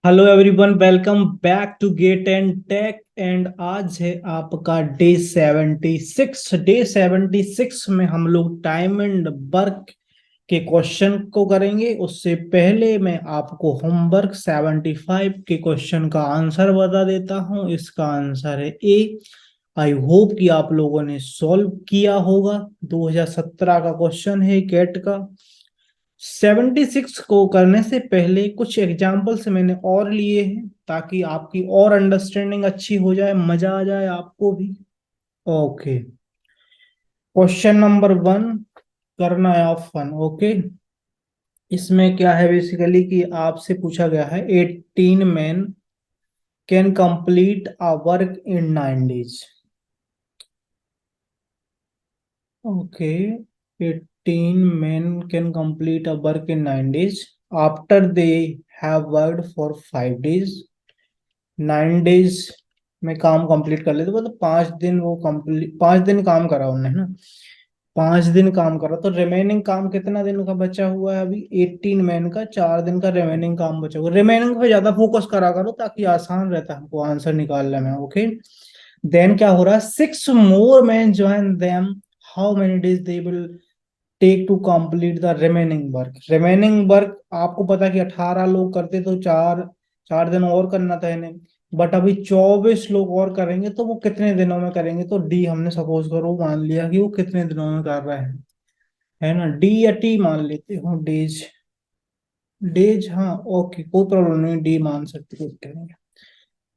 Hello everyone, welcome back to Gate and Tech. And आज है आपका डे 76 में हम लोग टाइम एंड वर्क के क्वेश्चन को करेंगे। उससे पहले मैं आपको होमवर्क 75 के क्वेश्चन का आंसर बता देता हूं। इसका आंसर है ए। आई होप कि आप लोगों ने सॉल्व किया होगा। 2017 का क्वेश्चन है कैट का। 76 को करने से पहले कुछ एग्जाम्पल्स मैंने और लिए हैं ताकि आपकी और अंडरस्टैंडिंग अच्छी हो जाए, मजा आ जाए आपको भी। ओके, क्वेश्चन नंबर 1 करना है ऑफ फन। ओके, इसमें क्या है बेसिकली कि आपसे पूछा गया है 18 man can complete a work in 9 days। Okay, 18 men can complete a work in 9 days after they have worked for 5 days। 9 days में काम कंप्लीट कर लेते, मतलब 5 दिन वो कंप्लीट, 5 दिन काम करा उन्होंने, है ना। 5 दिन काम करा तो रिमेनिंग काम कितना दिन का बचा हुआ है अभी? 18 मैन का 4 दिन का रिमेनिंग काम बचा हुआ। रिमेनिंग पे ज्यादा फोकस करा करो ताकि आसान रहता है हमको आंसर निकालने में। ओके, देन क्या हो रहा है? 6 more men join them। How many days they will take to complete the remaining work. Remaining work आपको पता है कि 18 लोग करते तो चार चार दिन और करना था इन्हें। बट अभी 24 लोग और करेंगे तो वो कितने दिनों में करेंगे? तो डी हमने सपोज करो मान लिया कि वो कितने दिनों में कर रहे हैं, है ना। डी या टी मान लेते हो, डेज। डेज, हाँ ओके, कोई प्रॉब्लम नहीं, डी मान सकते हो।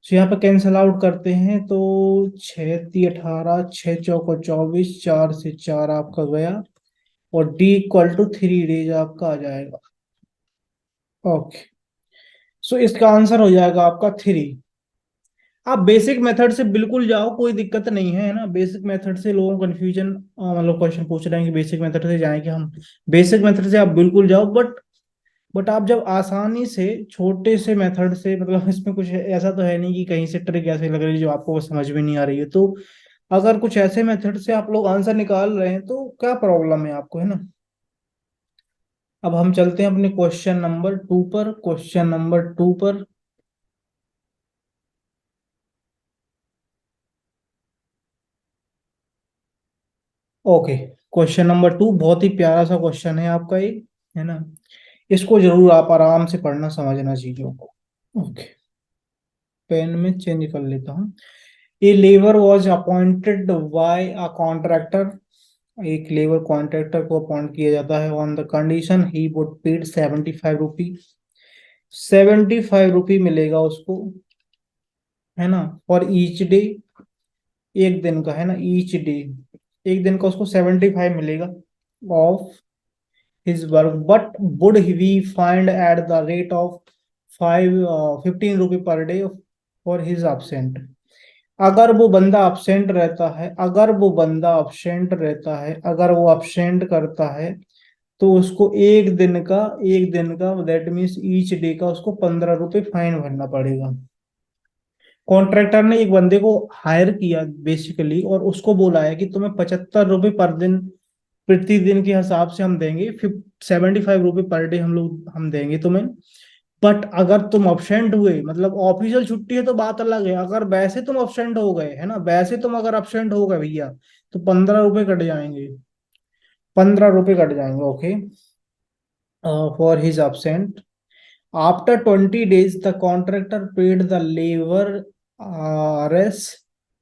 तो यहाँ पे कैंसल आउट करते हैं तो 6 × 3 = 18, 6 × 4 = 24, 4 से 4 आपका गया और डी इक्वल टू 3 डेज आपका आ जाएगा। ओके, सो इसका आंसर हो जाएगा आपका 3। आप बेसिक मेथड से बिल्कुल जाओ, कोई दिक्कत नहीं है ना। बेसिक मेथड से लोगों को कंफ्यूजन, मतलब क्वेश्चन पूछ रहे हैं कि बेसिक मेथड से जाएंगे हम। बेसिक मेथड से आप बिल्कुल जाओ, बट आप जब आसानी से छोटे से मेथड से, मतलब इसमें कुछ ऐसा तो है नहीं कि कहीं से ट्रिक ऐसे लग रही है जो आपको वो समझ में नहीं आ रही है। तो अगर कुछ ऐसे मेथड से आप लोग आंसर निकाल रहे हैं तो क्या प्रॉब्लम है आपको, है ना। अब हम चलते हैं अपने क्वेश्चन नंबर 2 पर। क्वेश्चन नंबर 2 पर ओके, क्वेश्चन नंबर 2 बहुत ही प्यारा सा क्वेश्चन है आपका एक, है ना। इसको जरूर आप आराम से पढ़ना, समझना चीजों को। ओके, पेन में चेंज कर लेता हूँ। A labour was appointed by a contractor. एक लेबर कॉन्ट्रैक्टर को अपॉइंट किया जाता है on the condition he would paid 75 रुपी। 75 रुपी मिलेगा उसको, है ना, फॉर ईच डे। एक दिन का, है ना, ईच डे, एक दिन का उसको 75 मिलेगा of his work. But would we find at the rate of 15 rupee per day for his absent। अगर वो बंदा absent रहता है, अगर वो बंदा absent रहता है, अगर वो absent करता है तो उसको एक दिन का दैट मीन्स ईच डे का उसको 15 रुपये फाइन भरना पड़ेगा। कॉन्ट्रैक्टर ने एक बंदे को हायर किया बेसिकली, और उसको बोला है कि तुम्हें 75 रुपये पर दिन, प्रतिदिन के हिसाब से हम देंगे। 75 रुपये पर डे हम देंगे तुम्हें। बट अगर तुम ऑब्सेंट हुए, मतलब ऑफिशियल छुट्टी है तो बात अलग है। अगर वैसे तुम ऑब्सेंट हो गए, है ना, वैसे तुम अगर ऑब्सेंट हो गए भैया, तो 15 रुपये कट जाएंगे। 15 रुपये कट जाएंगे। Okay, for his absent। After 20 days, the contractor paid the labor RS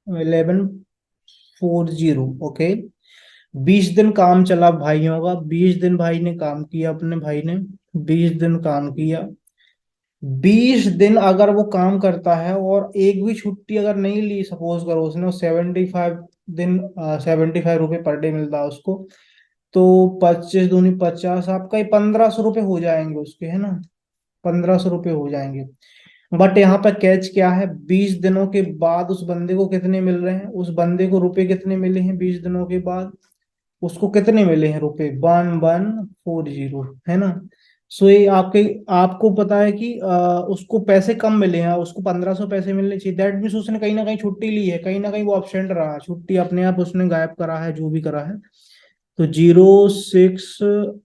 1140। Okay, 20 दिन काम चला भाइयों का। 20 दिन भाई ने काम किया, अपने भाई ने 20 दिन काम किया। 20 दिन अगर वो काम करता है और एक भी छुट्टी अगर नहीं ली, सपोज करो उसने 75 दिन, 75 रुपये पर डे मिलता है उसको, तो 25 दूनी 50, आपका ही 1500 रुपये हो जाएंगे उसके, है ना। 1500 रुपये हो जाएंगे। बट यहाँ पर कैच क्या है? 20 दिनों के बाद उस बंदे को कितने मिल रहे हैं? उस बंदे को रुपए कितने मिले हैं 20 दिनों के बाद? उसको कितने मिले हैं रुपए? 1140, है ना। सो ये आपको पता है कि उसको पैसे कम मिले हैं, उसको 1500 पैसे मिलने चाहिए। दैट मीन्स उसने कहीं ना कहीं छुट्टी ली है, कहीं ना कहीं वो absent रहा, छुट्टी अपने आप उसने गायब करा है, जो भी करा है। तो 0, 6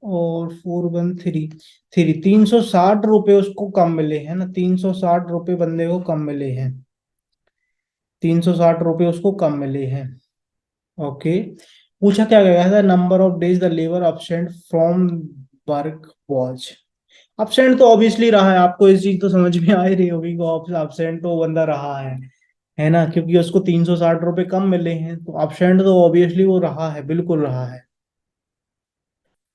और 4, 1, 3, 360 रुपये उसको कम मिले हैं ना, 360 रुपये बंदे को कम मिले हैं, 360 रुपये उसको कम मिले हैं। ओके। पूछा क्या गया था, number of days the labour absent from work watch. absent तो ऑब्वियसली रहा है, आपको इस चीज तो समझ में आ ही रही होगी कि absent तो बंदा रहा है ना, क्योंकि उसको 360 रुपये कम मिले हैं, तो absent तो ऑब्वियसली वो रहा है, बिल्कुल रहा है।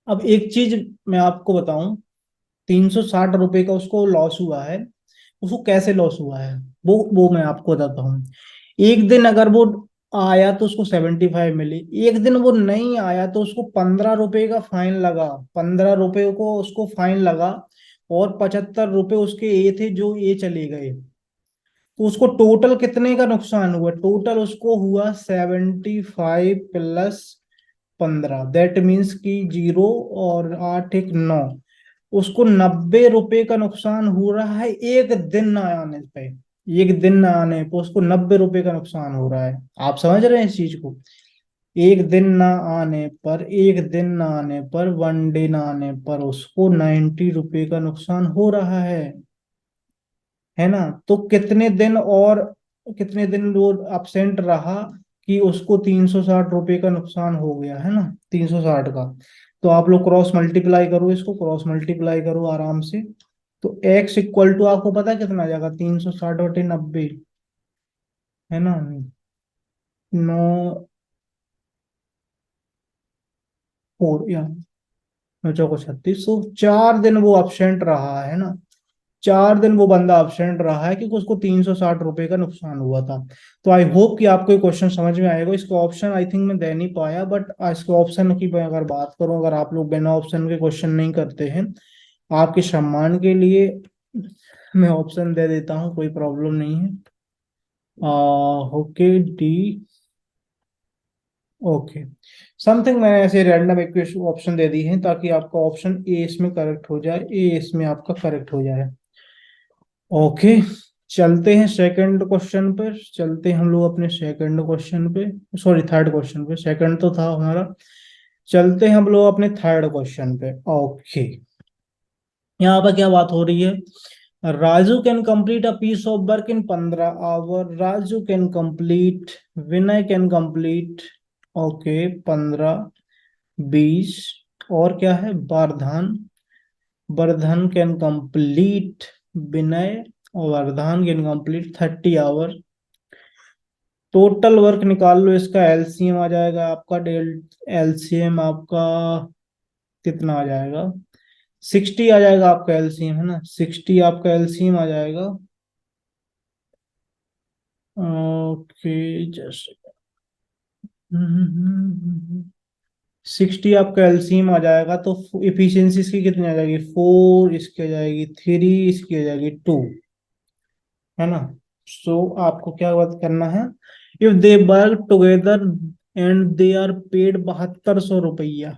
अब एक चीज मैं आपको बताऊं, 360 रुपये का उसको लॉस हुआ है, उसको कैसे लॉस हुआ है, वो मैं आपको बताता हूँ। एक दिन अगर वो आया तो उसको 75 मिली, एक दिन वो नहीं आया तो उसको 15 रुपए का फाइन लगा, 15 रुपए को उसको फाइन लगा, और 75 रुपए उसके ये थे जो ये चले गए, तो उसको टोटल कितने का नुकसान हुआ, टोटल उसको हुआ 75 प्लस 15, दैट मीन्स की 0 और 8, 1, 9, उसको 90 रुपए का नुकसान हो रहा है एक दिन न आने पे। एक दिन न आने पे उसको 90 रुपए का नुकसान हो रहा है, आप समझ रहे हैं इस चीज को। एक दिन न आने पर, एक दिन न आने पर, 1 डे न आने पर उसको 90 रुपए का नुकसान हो रहा है ना। तो कितने दिन और कितने दिन वो absent रहा कि उसको 360 रुपये का नुकसान हो गया, है ना, 360 का। तो आप लोग क्रॉस मल्टीप्लाई करो, इसको क्रॉस मल्टीप्लाई करो आराम से। तो x इक्वल टू आपको पता है कितना आ जाएगा, 360/90, है ना, 9, 4 या 9, 4, 36, तो 4 दिन वो absent रहा है ना, 4 दिन वो बंदा absent रहा है क्योंकि उसको 360 रुपये का नुकसान हुआ था। तो आई होप कि आपको ये क्वेश्चन समझ में आएगा। इसका ऑप्शन आई थिंक मैं दे नहीं पाया, बट इसके ऑप्शन की मैं अगर बात करूं, अगर आप लोग बिना ऑप्शन के क्वेश्चन नहीं करते हैं, आपके सम्मान के लिए मैं ऑप्शन दे देता हूं, कोई प्रॉब्लम नहीं है। Okay, D. ओके, समथिंग मैंने ऐसे रैंडम एक ऑप्शन दे दी है ताकि आपका ऑप्शन ए इसमें करेक्ट हो जाए, ए इसमें आपका करेक्ट हो जाए। ओके, चलते हैं सेकंड क्वेश्चन पर, चलते हैं हम लोग अपने सेकंड क्वेश्चन पे, सॉरी थर्ड क्वेश्चन पे, सेकंड तो था हमारा। चलते हैं हम लोग अपने थर्ड क्वेश्चन पे। ओके, यहाँ पर क्या बात हो रही है, Raju can complete a piece of work in 15 hour, Raju can complete, Vinay can complete, okay, 15, 20, और क्या है, वर्धन, वर्धन कैन कंप्लीट, विनय और Vardhan can complete 30 hour. Total work निकाल लो, इसका एलसीएम आ जाएगा आपका, डेल एलसीएम आपका कितना आ जाएगा, 60 आ जाएगा आपका एलसीएम, है ना, 60 आपका एलसीएम आ जाएगा। ओके, जस्ट 60 आपका एलसीएम आ जाएगा, तो इफिशियंसी इसकी कितनी आ जाएगी, 4, इसकी आ जाएगी 3, इसकी आ जाएगी 2, है ना। सो आपको क्या बात करना है, if they work together and they are paid 7200 रुपया,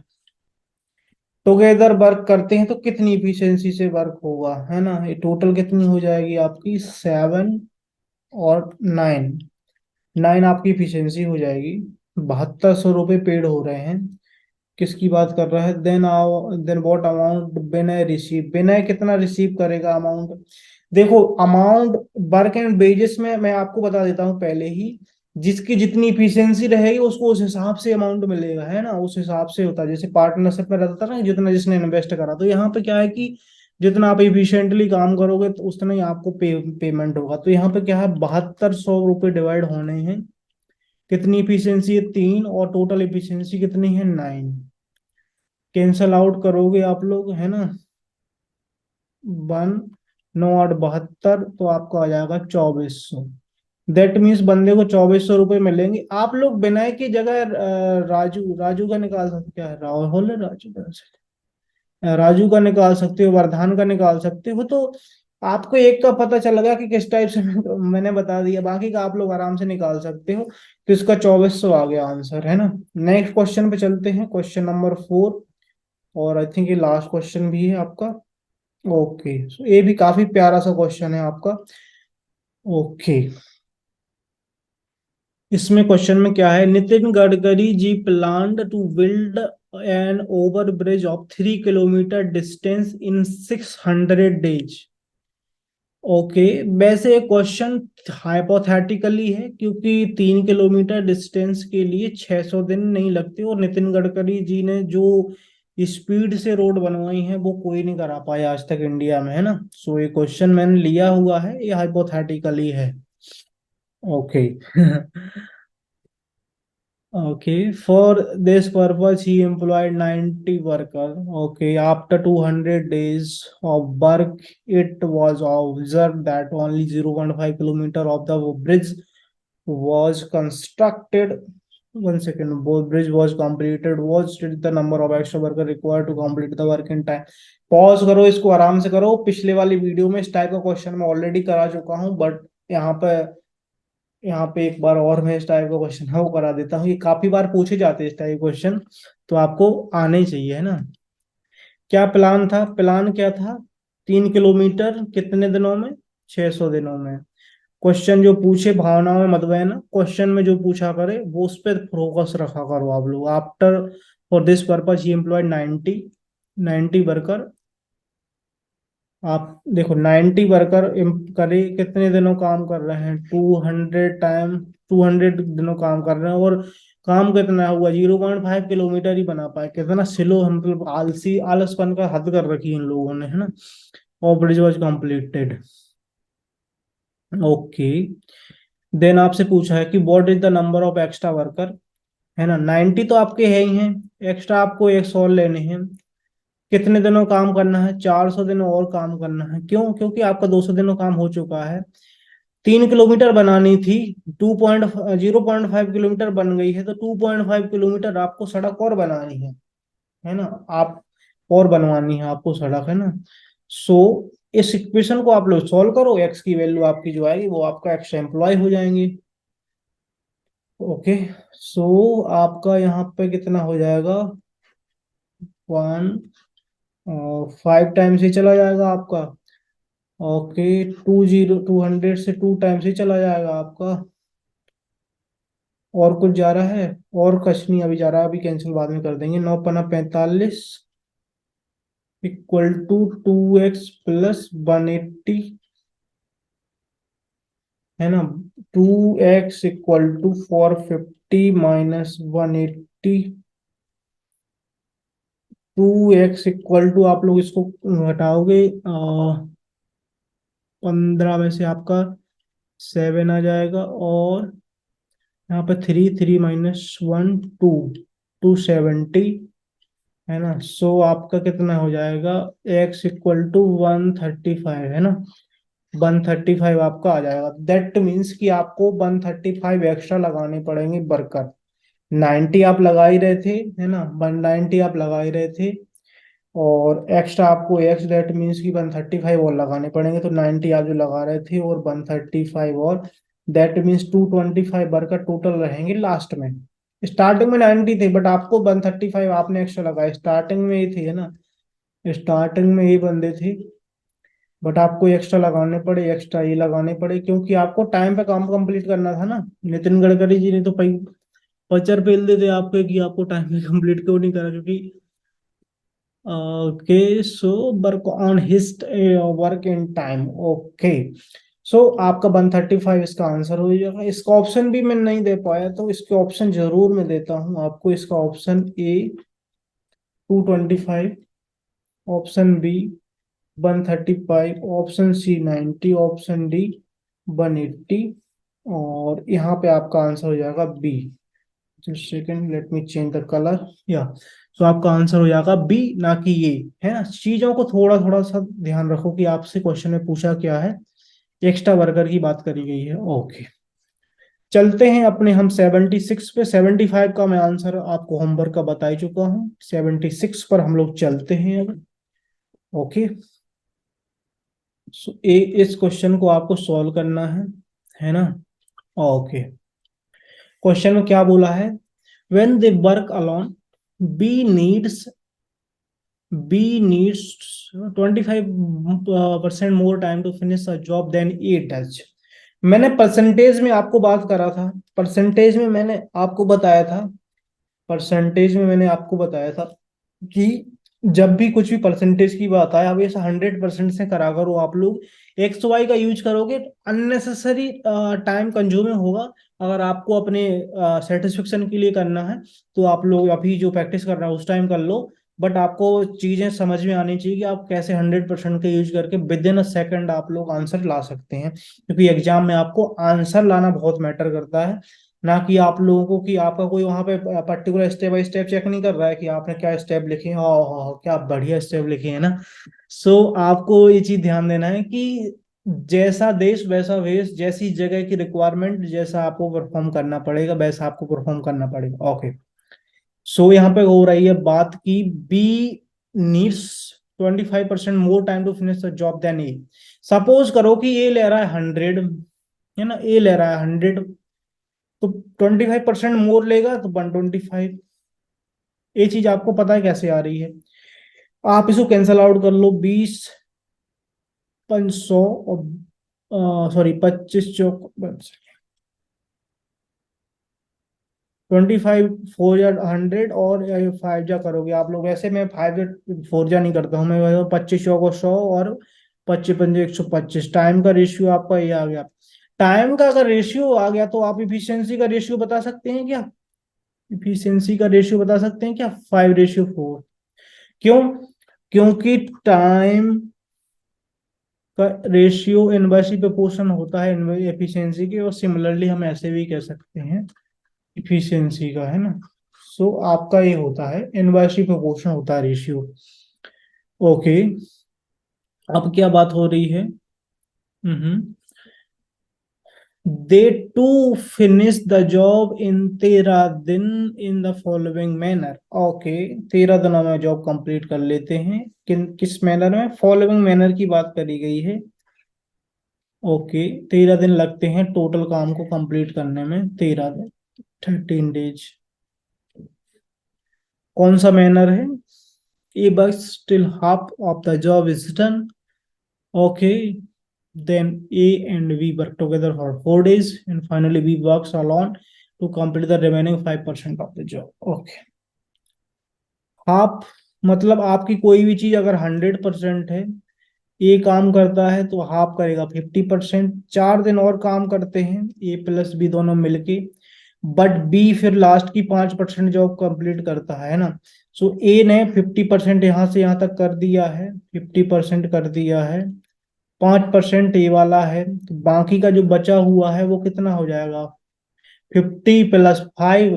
टुगेदर वर्क करते हैं तो कितनी इफिशियंसी से वर्क होगा, है ना, ये टोटल कितनी हो जाएगी आपकी, 7 और 9, 9 आपकी इफिशियंसी हो जाएगी। 7200 रुपये पेड हो रहे हैं, किसकी बात कर रहा है, then what amount Vinay receive, Vinay कितना रिसीव करेगा अमाउंट। देखो अमाउंट, वर्क एंड वेजेस में मैं आपको बता देता हूँ पहले ही, जिसकी जितनी इफिशियंसी रहेगी उसको उस हिसाब से अमाउंट मिलेगा, है ना, उस हिसाब से होता है, जैसे पार्टनरशिप में रहता था ना, जितना जिसने इन्वेस्ट करा, तो यहाँ पे क्या है कि जितना आप इफिशिएंटली काम करोगे तो उतना ही आपको पेमेंट होगा। तो यहाँ पे क्या है, 7200 रुपये डिवाइड होने हैं, कितनी इफिशियंसी है, 3, और टोटल इफिशियंसी कितनी है, 9, कैंसल आउट करोगे आप लोग, है ना, 1, 9, 8, 72, तो आपको आ जाएगा 2400। दैट मीन्स बंदे को 2400 रुपये मिलेंगे। आप लोग विनय की जगह राजू, राजू का निकाल सकते, क्या है, राहुल है, राजू का, राजू का निकाल सकते हो, वर्धान का निकाल सकते हो, तो आपको एक का पता चल गया कि किस टाइप से मैंने बता दिया, बाकी का आप लोग आराम से निकाल सकते हो। तो इसका 2400 आ गया आंसर, है ना। नेक्स्ट क्वेश्चन पे चलते हैं, क्वेश्चन नंबर 4, और आई थिंक ये लास्ट क्वेश्चन भी है आपका। ओके, सो ये भी काफी प्यारा सा क्वेश्चन है आपका। ओके, इसमें क्वेश्चन में क्या है, Nitin Gadkari ji planned to build an overbridge of 3 kilometre distance in 600 days। Okay, वैसे ये क्वेश्चन हाइपोथेटिकली है क्योंकि 3 किलोमीटर डिस्टेंस के लिए 600 दिन नहीं लगते, और नितिन गडकरी जी ने जो स्पीड से रोड बनवाई है वो कोई नहीं करा पाया आज तक इंडिया में, है ना। सो ये क्वेश्चन मैंने लिया हुआ है, ये हाइपोथेटिकली है। Okay. Okay, for this purpose, he employed 90 workers. Okay, after 200 days of work, it was observed that only 0.5 kilometer of the bridge was constructed. 1 second, both bridge was completed. Was the number of extra worker required to complete the work in time? Pause करो, इसको आराम से करो। पिछले वाली video में इस type का क्वेश्चन मैं ऑलरेडी करा चुका हूँ, बट यहाँ पे यहाँ पे एक बार और मैं इस टाइप का क्वेश्चन है वो करा देता हूँ। ये काफी बार पूछे जाते हैं इस टाइप क्वेश्चन, तो आपको आने ही चाहिए, है ना। क्या प्लान था? प्लान क्या था? 3 किलोमीटर कितने दिनों में? 600 दिनों में। क्वेश्चन जो पूछे भावनाओं में मत बहना, क्वेश्चन में जो पूछा करे वो उस पर फोकस रखा करो आप लोग। After for this purpose he employed 90 worker. आप देखो 90 वर्कर करे कितने दिनों काम कर रहे हैं? 200 दिनों काम कर रहे हैं, और काम कितना हुआ? 0.5 किलोमीटर ही बना पाए। कितना स्लो, मतलब आलसी, आलसपन का हद कर रखी है इन लोगों ने, है ना। और bridge was completed. Okay, then आपसे पूछा है कि what is the number of extra worker, है ना। 90 तो आपके है ही हैं, एक्स्ट्रा आपको 100 और लेने हैं। कितने दिनों काम करना है? 400 दिनों और काम करना है। क्यों? क्योंकि आपका 200 दिनों काम हो चुका है। 3 किलोमीटर बनानी थी, 0.5 किलोमीटर बन गई है, तो 2.5 किलोमीटर आपको सड़क और बनानी है ना। आप और बनवानी है आपको सड़क, है ना। सो इस इक्वेशन को आप लोग सॉल्व करो, एक्स की वैल्यू आपकी जो आएगी वो आपका एक्स्ट्रा एम्प्लॉय हो जाएंगे। ओके, सो आपका यहाँ पे कितना हो जाएगा? 5 टाइम्स ही चला जाएगा आपका। ओके, 200 से 2 टाइम्स ही चला जाएगा आपका। और कुछ जा रहा है? और कुछ नहीं अभी जा रहा है, अभी कैंसिल बाद में कर देंगे। 9×45 इक्वल टू 2x+180, है ना। 2x = 450 - 180। 2x आप लोग इसको घटाओगे, 15 में से आपका 7 आ जाएगा, और यहाँ पे 3 3 - 1 2, 270, है ना। सो आपका कितना हो जाएगा? x = 135, है ना। 135 आपका आ जाएगा। दैट मीन्स कि आपको 135 एक्स्ट्रा लगाने पड़ेंगे वर्कर। 90 आप लगा ही रहे थे, है ना। 190 आप लगा ही रहे थे, और एक्स्ट्रा आपको एक्स, दैट मीन्स कि 135 और लगाने पड़ेंगे। तो 90 आप जो लगा रहे थे और 135 और, दैट मीन्स 225 वर्कर टोटल रहेंगे लास्ट में। स्टार्टिंग में 90 थे, बट आपको 135 आपने एक्स्ट्रा लगाया। स्टार्टिंग में ही थे, है ना, स्टार्टिंग में ही बंदे थे, बट आपको एक्स्ट्रा लगाने पड़े, एक्स्ट्रा ये लगाने पड़े क्योंकि आपको टाइम पे काम कंप्लीट करना था ना। नितिन गडकरी जी ने तो पचर पेल देते आपके कि आपको टाइम पे कंप्लीट क्यों नहीं करा, क्योंकि okay, so work on his work in time. Okay, so आपका 135 इसका आंसर हो जाएगा। इसका ऑप्शन भी मैं नहीं दे पाया, तो इसके ऑप्शन जरूर मैं देता हूँ आपको। इसका option A 225, option B 135, option C 90, option D 180, और यहाँ पे आपका आंसर हो जाएगा B. Just second, let me change the colour. या तो आपका आंसर हो जाएगा बी, ना कि ये, है ना। चीजों को थोड़ा थोड़ा सा ध्यान रखो कि आपसे क्वेश्चन में पूछा क्या है। एक्स्ट्रा वर्कर की बात करी गई है। ओके, चलते हैं अपने हम 76 पे। 75 का मैं आंसर आपको होमवर्क का बता ही चुका हूँ। 76 पर हम लोग चलते हैं अब। ओके, सो इस क्वेश्चन को आपको सॉल्व करना है ना। ओके, क्वेश्चन में क्या बोला है? When they work alone, B needs B needs 25% more time to finish a job then A does. मैंने परसेंटेज में आपको बात करा था, परसेंटेज में मैंने आपको बताया था परसेंटेज में मैंने आपको बताया था कि जब भी कुछ भी परसेंटेज की बात आए, अब ऐसा 100% से करा करो आप लोग। एक्स वाई का यूज करोगे अननेसेसरी टाइम कंज्यूमिंग होगा। अगर आपको अपने सेटिस्फेक्शन के लिए करना है तो आप लोग अभी जो प्रैक्टिस कर रहे हो उस टाइम कर लो। बट आपको चीजें समझ में आनी चाहिए कि आप कैसे 100% का यूज करके विद इन अ सेकंड आप लोग आंसर ला सकते हैं, क्योंकि एग्जाम में आपको आंसर लाना बहुत मैटर करता है, ना कि आप लोगों को कि आपका कोई वहां पे particular step by step check नहीं कर रहा है कि आपने क्या स्टेप लिखे हैं। ओह क्या बढ़िया स्टेप लिखे हैं ना। सो आपको ये चीज ध्यान देना है कि जैसा देश वैसा वेश, जैसी जगह की रिक्वायरमेंट जैसा आपको परफॉर्म करना पड़ेगा वैसा आपको परफॉर्म करना पड़ेगा। ओके। सो यहाँ पे हो रही है बात की B needs 25% more time to finish the job then A. Suppose करो कि ए ले रहा है 100, है ना, ए ले रहा है 100, तो 25% मोर लेगा तो 125। ये चीज आपको पता है कैसे आ रही है। आप इसको कैंसल आउट कर लो, 20 500 और सॉरी 25 चौक 25 4 या 100 और 5 जा करोगे आप लोग। वैसे मैं 5 4 जा नहीं करता हूँ मैं, 25 को 100 और 25 125 टाइम का रेशियो आपका ये आ गया। टाइम का अगर रेशियो आ गया तो आप इफिशियंसी का रेशियो बता सकते हैं क्या? इफिशियंसी का रेशियो बता सकते हैं क्या? 5:4। क्यों? क्योंकि टाइम का रेशियो इनवर्सली प्रोपोर्शन होता है एफिशिएंसी के, और सिमिलरली हम ऐसे भी कह सकते हैं इफिशिएंसी का, है ना। सो आपका ये होता है इनवर्सली प्रोपोर्शन होता है रेशियो। ओके। अब क्या बात हो रही है? Hmm. They to finish the job in 13 दिन in the following manner. Okay, 13 दिनों में जॉब कंप्लीट कर लेते हैं। किस मैनर में? फॉलोइंग मैनर की बात करी गई है। ओके, 13 दिन लगते हैं टोटल काम को कंप्लीट करने में, 13 दिन, 13 डेज। कौन सा मैनर है? ए बस till half of the job is done. Okay, then A and B work together for 4 days and finally B works alone to complete the remaining 5% of the job. Okay. Half मतलब आपकी कोई भी चीज अगर 100% है, ए काम करता है तो हाफ करेगा 50%। 4 दिन और काम करते हैं ए प्लस बी दोनों मिलके, बट बी फिर लास्ट की 5% जॉब कंप्लीट करता है ना। सो ए ने 50% यहाँ से यहाँ तक कर दिया है, 50% कर दिया है, 5% ये वाला है, तो बाकी का जो बचा हुआ है वो कितना हो जाएगा? 50 + 5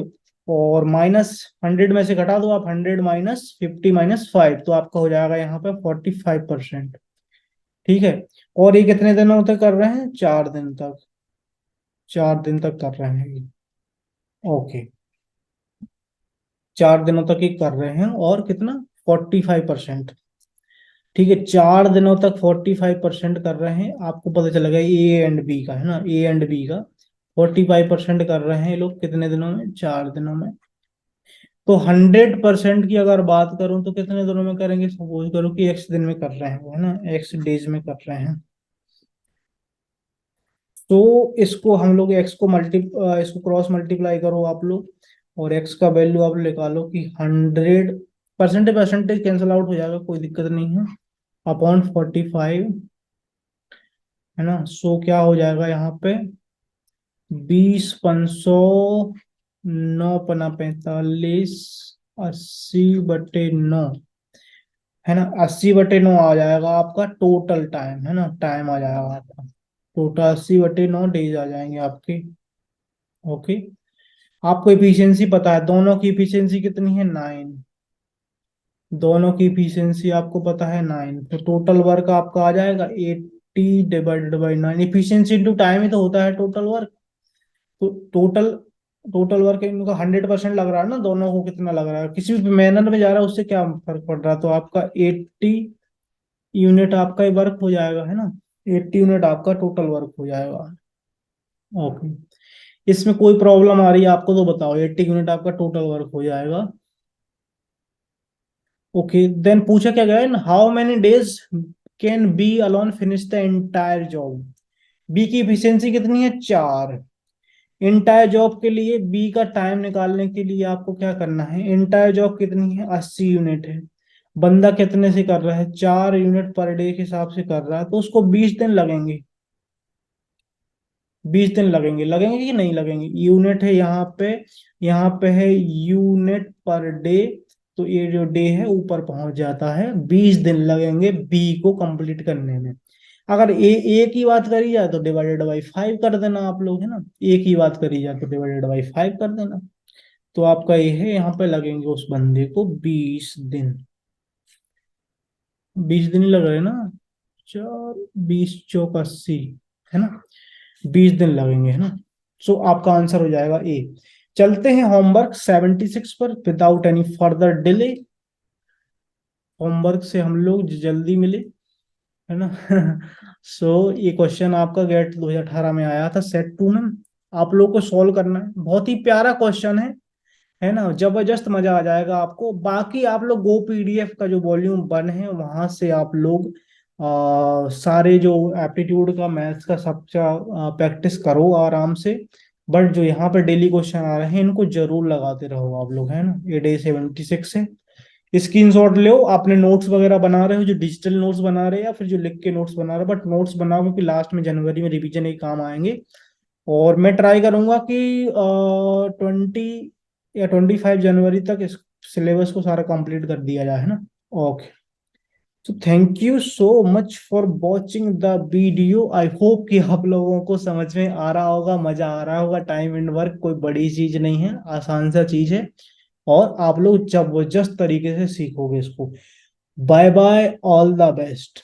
और -100 में से घटा दो आप, 100 - 50 - 5, तो आपका हो जाएगा यहाँ पे 45%। ठीक है। और ये कितने दिनों तक कर रहे हैं? 4 दिन तक। 4 दिन तक कर रहे हैं ये। ओके, 4 दिनों तक ये कर रहे हैं और कितना? 45%। ठीक है, 4 दिनों तक 45% कर रहे हैं। आपको पता चलेगा ए एंड बी का, है ना, ए एंड बी का 45% कर रहे हैं ये लोग कितने दिनों में? 4 दिनों में। तो 100% की अगर बात करूं तो कितने दिनों में करेंगे? सपोज करो कि एक्स दिन में कर रहे हैं वो, है ना, एक्स डेज में कर रहे हैं। तो इसको हम लोग एक्स को इसको क्रॉस मल्टीप्लाई करो आप लोग, और एक्स का वैल्यू आप निकालो कि 100 परसेंटेज कैंसिल आउट हो जाएगा, कोई दिक्कत नहीं है, अपॉन 45, है ना। सो क्या हो जाएगा यहाँ पे? 20 500 9×5 = 45, 80/9, है ना, 80/9 आ जाएगा आपका टोटल टाइम, है ना, टाइम आ जाएगा आपका टोटल 80/9 डेज आ जाएंगे आपके। ओके। आपको इफिशियंसी पता है, दोनों की इफिशियंसी कितनी है? 9। दोनों की इफिशियंसी आपको पता है 9, तो टोटल वर्क आपका आ जाएगा 80/9। इफिशियंसी इंटू टाइम ही तो होता है टोटल वर्क। तो टोटल टोटल वर्क इनका 100% लग रहा है ना, दोनों को कितना लग रहा है, किसी भी मेहनत में जा रहा है उससे क्या फर्क पड़ रहा है, तो आपका 80 यूनिट आपका वर्क हो जाएगा, है ना। 80 यूनिट आपका टोटल वर्क हो जाएगा। ओके। इसमें कोई प्रॉब्लम आ रही है आपको तो बताओ, 80 यूनिट आपका टोटल वर्क हो जाएगा। ओके, देन पूछा क्या गया, in how many days can B alone finish the entire job. B की इफिशियंसी कितनी है? 4। इंटायर जॉब के लिए बी का टाइम निकालने के लिए आपको क्या करना है, इंटायर जॉब कितनी है, 80 यूनिट है, बंदा कितने से कर रहा है, 4 यूनिट पर डे के हिसाब से कर रहा है, तो उसको 20 दिन लगेंगे। 20 दिन लगेंगे, लगेंगे कि नहीं लगेंगे, यूनिट है यहाँ पे है यूनिट पर डे, तो ये जो डे है ऊपर पहुंच जाता है, 20 दिन लगेंगे बी को कंप्लीट करने में। अगर ए की बात करी जाए तो डिवाइडेड बाई 5 कर देना आप लोग, है ना, ए की बात करी जाए तो डिवाइडेड बाई 5 कर देना। तो आपका ये है, यहाँ पे लगेंगे उस बंदे को 20 दिन। 20 दिन ही लग रहे हैं ना, 4 20 चौक 80, है ना, 20 दिन लगेंगे, है ना। सो आपका आंसर हो जाएगा ए। चलते हैं होमवर्क 76 पर, without any further delay. Homework से हम लोग जल्दी मिले, है ना। ये क्वेश्चन आपका गेट 2018 में आया था, सेट 2 में। आप लोग को सॉल्व करना है, बहुत ही प्यारा क्वेश्चन है ना, जबरदस्त मजा आ जाएगा आपको। बाकी आप लोग गो पीडीएफ का जो वॉल्यूम 1 है वहां से आप लोग सारे जो एप्टीट्यूड का, मैथ्स का सबका प्रैक्टिस करो आराम से। बट जो यहाँ पे डेली क्वेश्चन आ रहे हैं इनको जरूर लगाते रहो आप लोग, है ना। ये डे 76 है, स्क्रीनशॉट लो। आपने नोट्स वगैरह बना रहे हो, जो डिजिटल नोट्स बना रहे हो या फिर जो लिख के नोट्स बना रहे हो, बट नोट्स बनाओ क्योंकि लास्ट में जनवरी में रिवीजन के काम आएंगे। और मैं ट्राई करूंगा कि 20 या 25 जनवरी तक इस सिलेबस को सारा कंप्लीट कर दिया जाए, है ना। ओके, तो thank you so much for watching the video. I hope कि आप लोगों को समझ में आ रहा होगा, मजा आ रहा होगा। टाइम एंड वर्क कोई बड़ी चीज नहीं है, आसान सा चीज है, और आप लोग जबरदस्त तरीके से सीखोगे इसको। Bye bye, all the best.